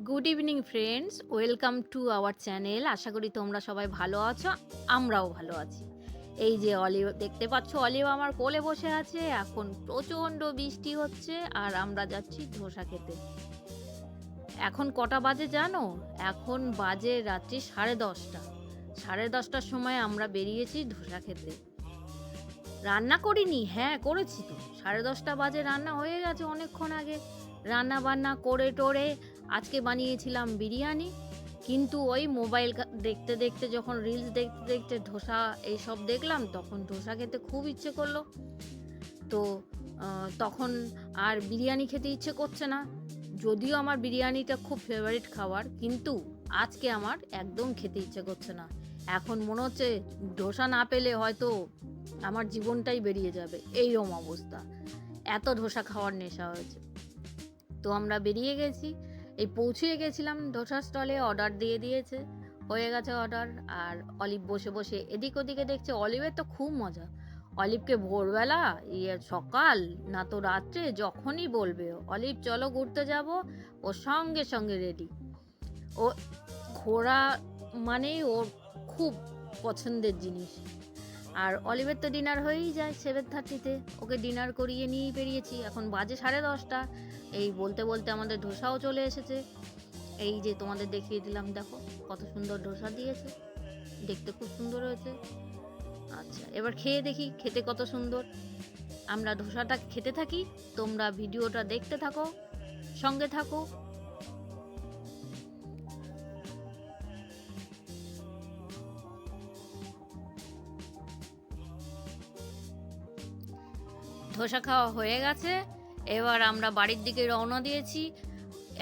Good evening friends, welcome to our channel. আশা করি তোমরা সবাই ভালো আছো, আমরাও ভালো আছি। এই যে অলিভ দেখতে পাচ্ছ, অলিভ আমার কোলে বসে আছে। এখন প্রচণ্ড বৃষ্টি হচ্ছে আর আমরা যাচ্ছি ধোসা খেতে। এখন কটা বাজে জানো? এখন বাজে রাত্রি 10:30। 10:30টার সময় আমরা বেরিয়েছি ধোসা খেতে। রান্না করিনি, হ্যাঁ করেছি তো। 10:30 বাজে, রান্না হয়ে গেছে অনেকক্ষণ আগে। রান্না বান্না করে টোরে আজকে বানিয়েছিলাম বিরিয়ানি। কিন্তু ওই মোবাইল দেখতে দেখতে, যখন রিলস দেখতে দেখতে ধোসা এইসব দেখলাম, তখন ধোসা খেতে খুব ইচ্ছে করলো। তো তখন আর বিরিয়ানি খেতে ইচ্ছে করছে না। যদিও আমার বিরিয়ানিটা খুব ফেভারিট খাবার, কিন্তু আজকে আমার একদম খেতে ইচ্ছে করছে না। এখন মনে হচ্ছে ধোসা না পেলে হয়তো আমার জীবনটাই বেরিয়ে যাবে, এইরকম অবস্থা। এত ধোসা খাওয়ার নেশা হয়েছে। তো আমরা বেরিয়ে গেছি, এই পৌঁছে গেছিলাম ধোসা স্টলে। অর্ডার দিয়ে দিয়েছে, হয়ে গেছে অর্ডার। আর অলিভ বসে বসে এদিক ওদিকে দেখছে। অলিভের তো খুব মজা। অলিভকে ভোরবেলা, সকাল না তো রাত্রে, যখনই বলবে অলিভ চলো ঘুরতে যাব, ও সঙ্গে সঙ্গে রেডি। ও ঘোরা মানেই ওর খুব পছন্দের জিনিস। আর অলিভের তো ডিনার হয়েই যায় 7:30-তে। ওকে ডিনার করিয়ে নিয়েই বেরিয়েছি। এখন বাজে 10:30। এই বলতে বলতে আমাদের ধোসাও চলে এসেছে। এই যে তোমাদের দেখিয়ে দিলাম, দেখো কত সুন্দর ধোসা দিয়েছে, দেখতে খুব সুন্দর হয়েছে। আচ্ছা, এবার খেয়ে দেখি খেতে কত সুন্দর। আমরা ধোসাটা খেতে থাকি, তোমরা ভিডিওটা দেখতে থাকো, সঙ্গে থাকো। ধোসা খাওয়া হয়ে গেছে, এবার আমরা বাড়ির দিকে রওনা দিয়েছি।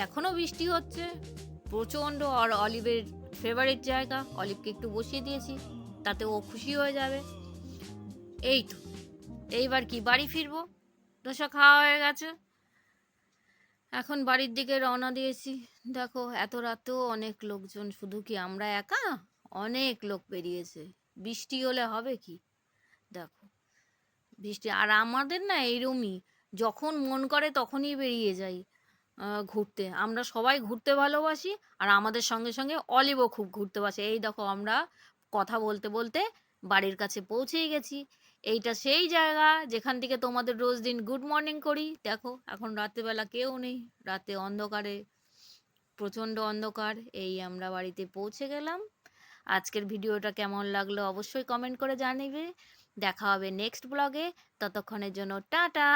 এখনো বৃষ্টি হচ্ছে প্রচণ্ড। আর অলিভের ফেভারিট জায়গা, অলিভকে একটু বসিয়ে দিয়েছি, তাতে ও খুশি হয়ে যাবে। এই তো, এইবার কি বাড়ি ফিরবো। ধোসা খাওয়া হয়ে গেছে, এখন বাড়ির দিকে রওনা দিয়েছি। দেখো এত রাতেও অনেক লোকজন, শুধু কি আমরা একা? অনেক লোক বেরিয়েছে। বৃষ্টি হলে হবে কি, দেখো বৃষ্টি। আর আমাদের না এইরমই, যখন মন করে তখনই বেরিয়ে যাই ঘুরতে। আমরা সবাই ঘুরতে ভালোবাসি, আর আমাদের সঙ্গে সঙ্গে অলিভও খুব ঘুরতে বাসে। এই দেখো আমরা কথা বলতে বলতে বাড়ির কাছে পৌঁছেই গেছি। এইটা সেই জায়গা যেখান থেকে তোমাদের রোজ দিন গুড মর্নিং করি। দেখো এখন রাত্রেবেলা কেউ নেই, রাতে অন্ধকারে, প্রচণ্ড অন্ধকার। এই আমরা বাড়িতে পৌঁছে গেলাম। আজকের ভিডিওটা কেমন লাগলো অবশ্যই কমেন্ট করে জানিবে। দেখা হবে নেক্সট ব্লগে, ততক্ষণের জন্য টাটা।